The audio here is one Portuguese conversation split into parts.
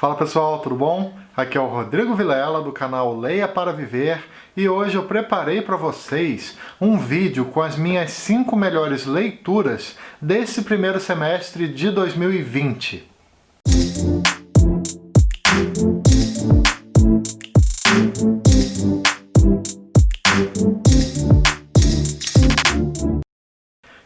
Fala pessoal, tudo bom? Aqui é o Rodrigo Vilela do canal Leia para Viver e hoje eu preparei para vocês um vídeo com as minhas 5 melhores leituras desse primeiro semestre de 2020.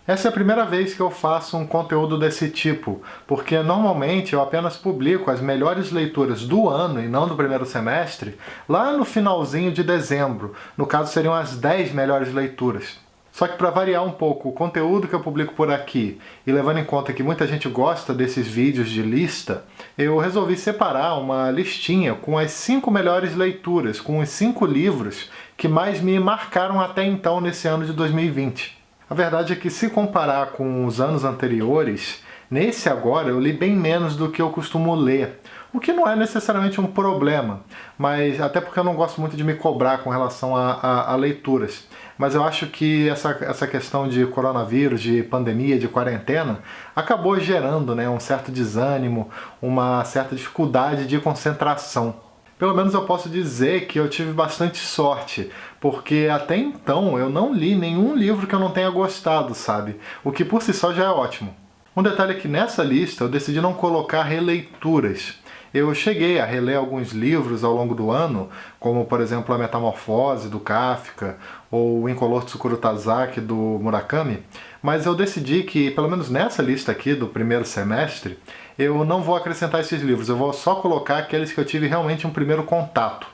Essa é a primeira vez que eu faço um conteúdo desse tipo, porque normalmente eu apenas publico as melhores leituras do ano e não do primeiro semestre lá no finalzinho de dezembro. No caso seriam as 10 melhores leituras. Só que para variar um pouco o conteúdo que eu publico por aqui e levando em conta que muita gente gosta desses vídeos de lista, eu resolvi separar uma listinha com as 5 melhores leituras, com os 5 livros que mais me marcaram até então nesse ano de 2020. A verdade é que se comparar com os anos anteriores, nesse agora eu li bem menos do que eu costumo ler. O que não é necessariamente um problema, mas até porque eu não gosto muito de me cobrar com relação a leituras. Mas eu acho que essa questão de coronavírus, de pandemia, de quarentena, acabou gerando, um certo desânimo, uma certa dificuldade de concentração. Pelo menos eu posso dizer que eu tive bastante sorte, porque até então eu não li nenhum livro que eu não tenha gostado, sabe? O que por si só já é ótimo. Um detalhe é que nessa lista eu decidi não colocar releituras. Eu cheguei a reler alguns livros ao longo do ano, como por exemplo A Metamorfose, do Kafka, ou O Incolor Tsukuru Tazaki, do Murakami, mas eu decidi que, pelo menos nessa lista aqui do primeiro semestre, eu não vou acrescentar esses livros, eu vou só colocar aqueles que eu tive realmente um primeiro contato.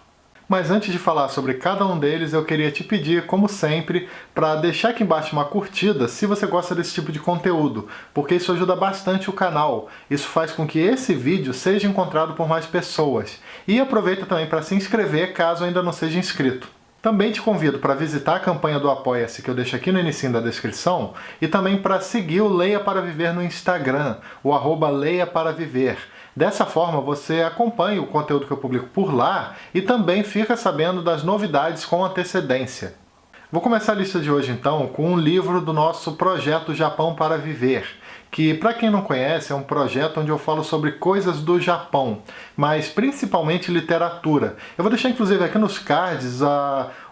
Mas antes de falar sobre cada um deles, eu queria te pedir, como sempre, para deixar aqui embaixo uma curtida se você gosta desse tipo de conteúdo, porque isso ajuda bastante o canal. Isso faz com que esse vídeo seja encontrado por mais pessoas. E aproveita também para se inscrever caso ainda não seja inscrito. Também te convido para visitar a campanha do Apoia-se que eu deixo aqui no inicinho da descrição e também para seguir o Leia para Viver no Instagram, o @LeiaParaViver. Dessa forma você acompanha o conteúdo que eu publico por lá e também fica sabendo das novidades com antecedência. Vou começar a lista de hoje então com um livro do nosso projeto Japão para Viver, que, para quem não conhece, é um projeto onde eu falo sobre coisas do Japão, mas principalmente literatura. Eu vou deixar inclusive aqui nos cards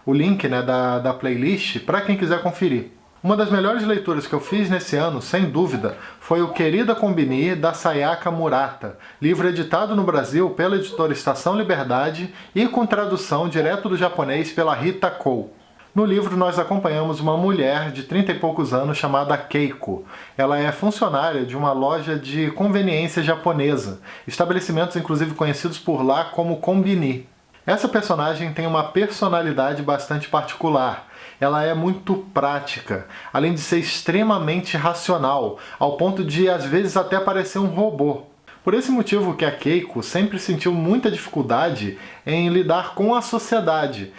o link da playlist para quem quiser conferir. Uma das melhores leituras que eu fiz nesse ano, sem dúvida, foi o Querida Kombini, da Sayaka Murata, livro editado no Brasil pela editora Estação Liberdade e com tradução direto do japonês pela Rita Kou. No livro nós acompanhamos uma mulher de 30 e poucos anos chamada Keiko. Ela é funcionária de uma loja de conveniência japonesa, estabelecimentos inclusive conhecidos por lá como Kombini. Essa personagem tem uma personalidade bastante particular. Ela é muito prática, além de ser extremamente racional, ao ponto de às vezes até parecer um robô. Por esse motivo que a Keiko sempre sentiu muita dificuldade em lidar com a sociedade,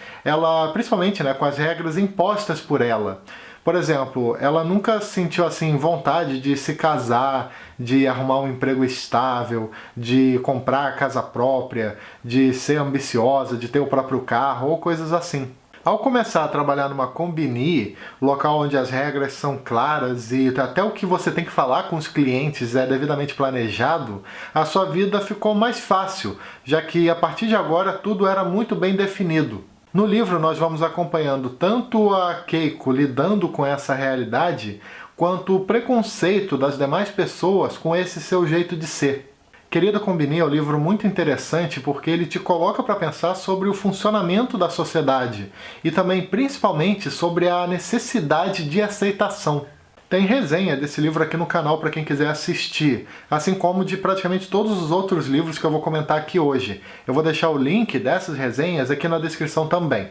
principalmente com as regras impostas por ela. Por exemplo, ela nunca sentiu assim vontade de se casar, de arrumar um emprego estável, de comprar a casa própria, de ser ambiciosa, de ter o próprio carro ou coisas assim. Ao começar a trabalhar numa Kombini, local onde as regras são claras e até o que você tem que falar com os clientes é devidamente planejado, a sua vida ficou mais fácil, já que a partir de agora tudo era muito bem definido. No livro nós vamos acompanhando tanto a Keiko lidando com essa realidade, quanto o preconceito das demais pessoas com esse seu jeito de ser. Querida Kombini é um livro muito interessante porque ele te coloca para pensar sobre o funcionamento da sociedade e também, principalmente, sobre a necessidade de aceitação. Tem resenha desse livro aqui no canal para quem quiser assistir, assim como de praticamente todos os outros livros que eu vou comentar aqui hoje. Eu vou deixar o link dessas resenhas aqui na descrição também.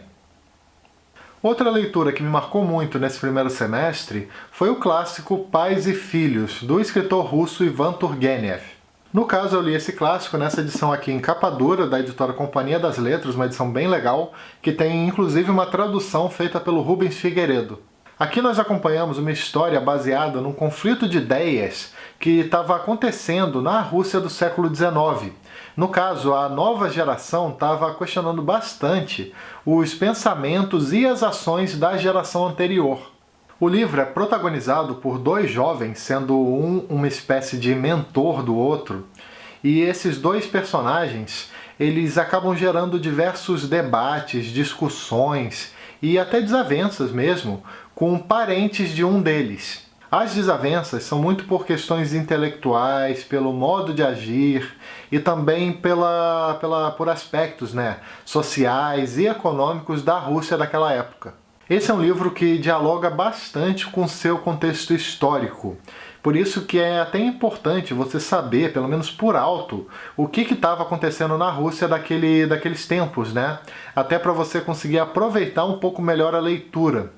Outra leitura que me marcou muito nesse primeiro semestre foi o clássico Pais e Filhos, do escritor russo Ivan Turgenev. No caso, eu li esse clássico nessa edição aqui em capa dura, da editora Companhia das Letras, uma edição bem legal, que tem inclusive uma tradução feita pelo Rubens Figueiredo. Aqui nós acompanhamos uma história baseada num conflito de ideias que estava acontecendo na Rússia do século XIX. No caso, a nova geração estava questionando bastante os pensamentos e as ações da geração anterior. O livro é protagonizado por dois jovens, sendo um uma espécie de mentor do outro, E esses dois personagens, eles acabam gerando diversos debates, discussões e até desavenças mesmo com parentes de um deles. As desavenças são muito por questões intelectuais, pelo modo de agir e também por aspectos, sociais e econômicos da Rússia daquela época. Esse é um livro que dialoga bastante com seu contexto histórico. Por isso que é até importante você saber, pelo menos por alto, o que estava acontecendo na Rússia daqueles tempos, Até para você conseguir aproveitar um pouco melhor a leitura.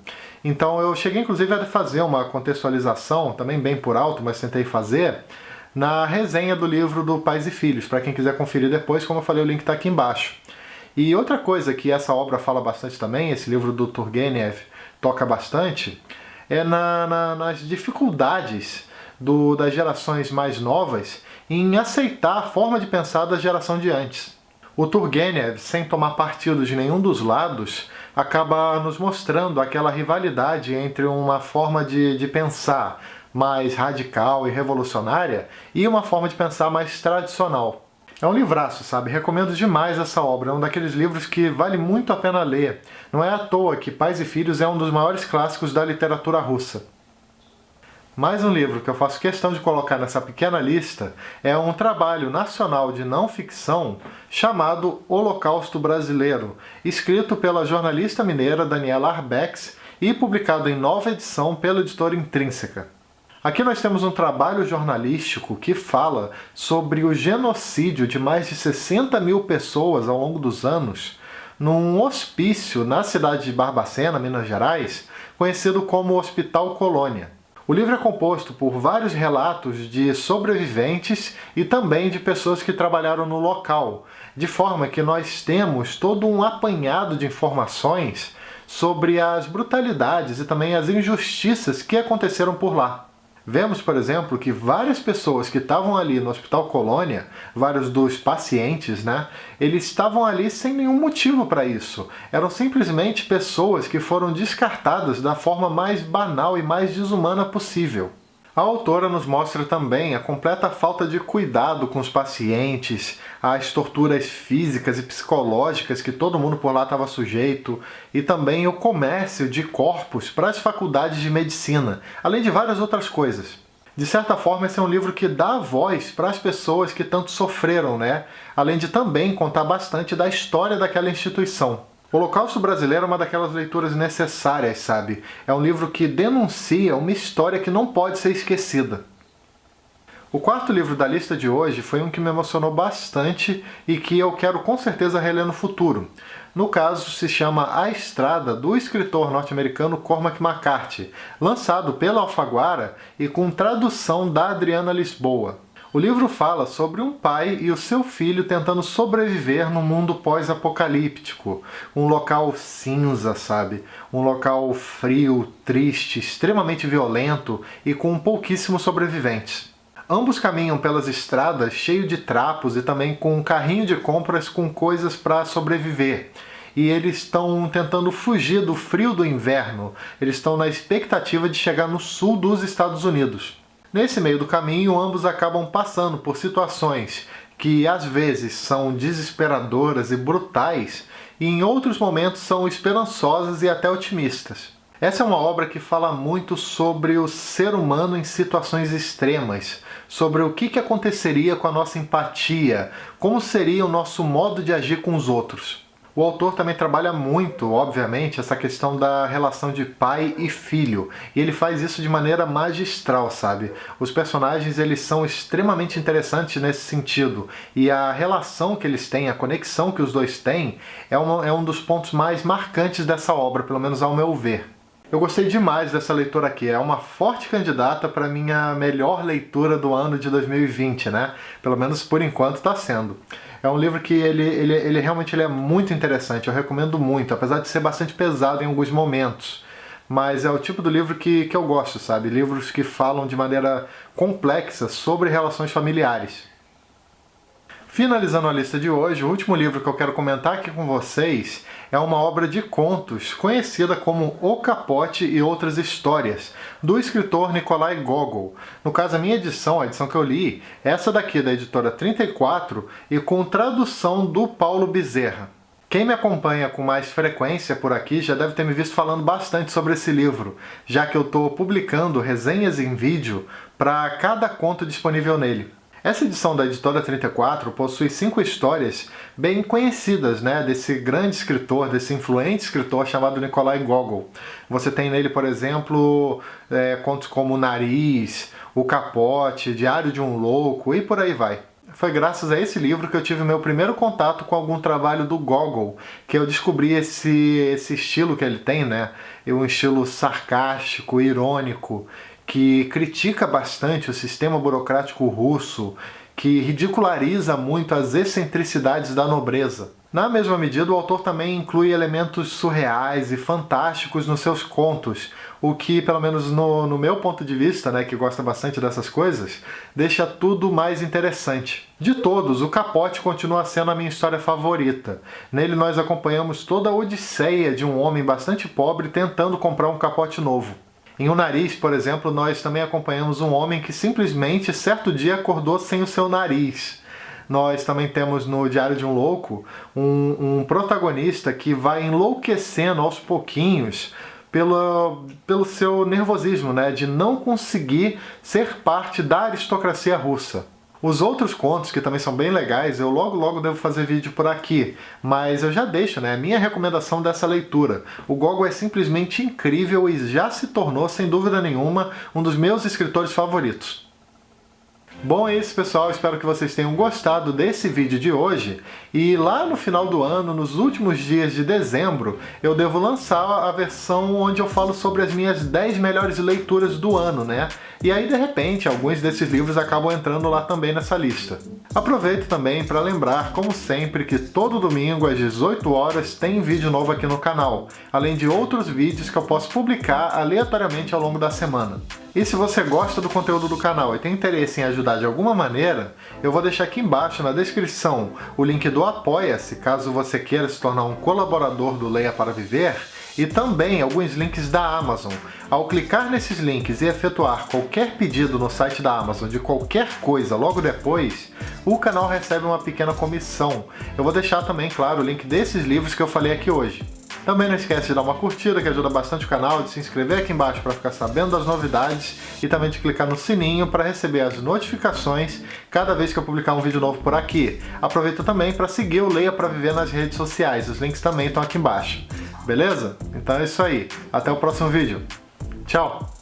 Então eu cheguei inclusive a fazer uma contextualização, também bem por alto, mas tentei fazer, na resenha do livro do Pais e Filhos. Para quem quiser conferir depois, como eu falei, o link está aqui embaixo. E outra coisa que essa obra fala bastante também, esse livro do Turgenev toca bastante, é nas dificuldades das gerações mais novas em aceitar a forma de pensar da geração de antes. O Turgenev, sem tomar partido de nenhum dos lados, acaba nos mostrando aquela rivalidade entre uma forma de pensar mais radical e revolucionária e uma forma de pensar mais tradicional. É um livraço, sabe? Recomendo demais essa obra, é um daqueles livros que vale muito a pena ler. Não é à toa que Pais e Filhos é um dos maiores clássicos da literatura russa. Mais um livro que eu faço questão de colocar nessa pequena lista é um trabalho nacional de não ficção chamado Holocausto Brasileiro, escrito pela jornalista mineira Daniela Arbex e publicado em nova edição pela editora Intrínseca. Aqui nós temos um trabalho jornalístico que fala sobre o genocídio de mais de 60 mil pessoas ao longo dos anos num hospício na cidade de Barbacena, Minas Gerais, conhecido como Hospital Colônia. O livro é composto por vários relatos de sobreviventes e também de pessoas que trabalharam no local, de forma que nós temos todo um apanhado de informações sobre as brutalidades e também as injustiças que aconteceram por lá. Vemos, por exemplo, que várias pessoas que estavam ali no Hospital Colônia, vários dos pacientes, eles estavam ali sem nenhum motivo para isso. Eram simplesmente pessoas que foram descartadas da forma mais banal e mais desumana possível. A autora nos mostra também a completa falta de cuidado com os pacientes, as torturas físicas e psicológicas que todo mundo por lá estava sujeito, e também o comércio de corpos para as faculdades de medicina, além de várias outras coisas. De certa forma, esse é um livro que dá voz para as pessoas que tanto sofreram, além de também contar bastante da história daquela instituição. O Holocausto Brasileiro é uma daquelas leituras necessárias, sabe? É um livro que denuncia uma história que não pode ser esquecida. O quarto livro da lista de hoje foi um que me emocionou bastante e que eu quero com certeza reler no futuro. No caso, se chama A Estrada, do escritor norte-americano Cormac McCarthy, lançado pela Alfaguara e com tradução da Adriana Lisboa. O livro fala sobre um pai e o seu filho tentando sobreviver no mundo pós-apocalíptico. Um local cinza, sabe? Um local frio, triste, extremamente violento e com pouquíssimos sobreviventes. Ambos caminham pelas estradas cheios de trapos e também com um carrinho de compras com coisas para sobreviver. E eles estão tentando fugir do frio do inverno. Eles estão na expectativa de chegar no sul dos Estados Unidos. Nesse meio do caminho, ambos acabam passando por situações que às vezes são desesperadoras e brutais, e em outros momentos são esperançosas e até otimistas. Essa é uma obra que fala muito sobre o ser humano em situações extremas, sobre o que aconteceria com a nossa empatia, como seria o nosso modo de agir com os outros. O autor também trabalha muito, obviamente, essa questão da relação de pai e filho. E ele faz isso de maneira magistral, sabe? Os personagens, eles são extremamente interessantes nesse sentido. E a relação que eles têm, a conexão que os dois têm, é um dos pontos mais marcantes dessa obra, pelo menos ao meu ver. Eu gostei demais dessa leitura aqui, é uma forte candidata para minha melhor leitura do ano de 2020, Pelo menos por enquanto está sendo. É um livro que ele realmente é muito interessante, eu recomendo muito, apesar de ser bastante pesado em alguns momentos. Mas é o tipo do livro que eu gosto, sabe? Livros que falam de maneira complexa sobre relações familiares. Finalizando a lista de hoje, o último livro que eu quero comentar aqui com vocês é uma obra de contos conhecida como O Capote e Outras Histórias, do escritor Nikolai Gogol. No caso, a minha edição, a edição que eu li, é essa daqui da editora 34 e com tradução do Paulo Bezerra. Quem me acompanha com mais frequência por aqui já deve ter me visto falando bastante sobre esse livro, já que eu estou publicando resenhas em vídeo para cada conto disponível nele. Essa edição da editora 34 possui 5 histórias bem conhecidas, desse grande escritor, desse influente escritor chamado Nikolai Gogol. Você tem nele, por exemplo, contos como O Nariz, O Capote, Diário de um Louco e por aí vai. Foi graças a esse livro que eu tive meu primeiro contato com algum trabalho do Gogol, que eu descobri esse estilo que ele tem, um estilo sarcástico, irônico, que critica bastante o sistema burocrático russo, que ridiculariza muito as excentricidades da nobreza. Na mesma medida, o autor também inclui elementos surreais e fantásticos nos seus contos, o que, pelo menos no meu ponto de vista, que gosta bastante dessas coisas, deixa tudo mais interessante. De todos, O Capote continua sendo a minha história favorita. Nele nós acompanhamos toda a odisseia de um homem bastante pobre tentando comprar um capote novo. Em O Nariz, por exemplo, nós também acompanhamos um homem que simplesmente certo dia acordou sem o seu nariz. Nós também temos no Diário de um Louco um protagonista que vai enlouquecendo aos pouquinhos pelo seu nervosismo, de não conseguir ser parte da aristocracia russa. Os outros contos, que também são bem legais, eu logo devo fazer vídeo por aqui, mas eu já deixo, a minha recomendação dessa leitura. O Gogol é simplesmente incrível e já se tornou, sem dúvida nenhuma, um dos meus escritores favoritos. Bom, é isso, pessoal. Espero que vocês tenham gostado desse vídeo de hoje. E lá no final do ano, nos últimos dias de dezembro, eu devo lançar a versão onde eu falo sobre as minhas 10 melhores leituras do ano, E aí, de repente, alguns desses livros acabam entrando lá também nessa lista. Aproveito também para lembrar, como sempre, que todo domingo às 18 horas tem vídeo novo aqui no canal, além de outros vídeos que eu posso publicar aleatoriamente ao longo da semana. E se você gosta do conteúdo do canal e tem interesse em ajudar de alguma maneira, eu vou deixar aqui embaixo na descrição o link do Apoia-se, caso você queira se tornar um colaborador do Leia para Viver, e também alguns links da Amazon. Ao clicar nesses links e efetuar qualquer pedido no site da Amazon de qualquer coisa logo depois, o canal recebe uma pequena comissão. Eu vou deixar também, claro, o link desses livros que eu falei aqui hoje. Também não esquece de dar uma curtida, que ajuda bastante o canal, de se inscrever aqui embaixo para ficar sabendo das novidades e também de clicar no sininho para receber as notificações cada vez que eu publicar um vídeo novo por aqui. Aproveita também para seguir o Leia para Viver nas redes sociais, os links também estão aqui embaixo. Beleza? Então é isso aí. Até o próximo vídeo. Tchau!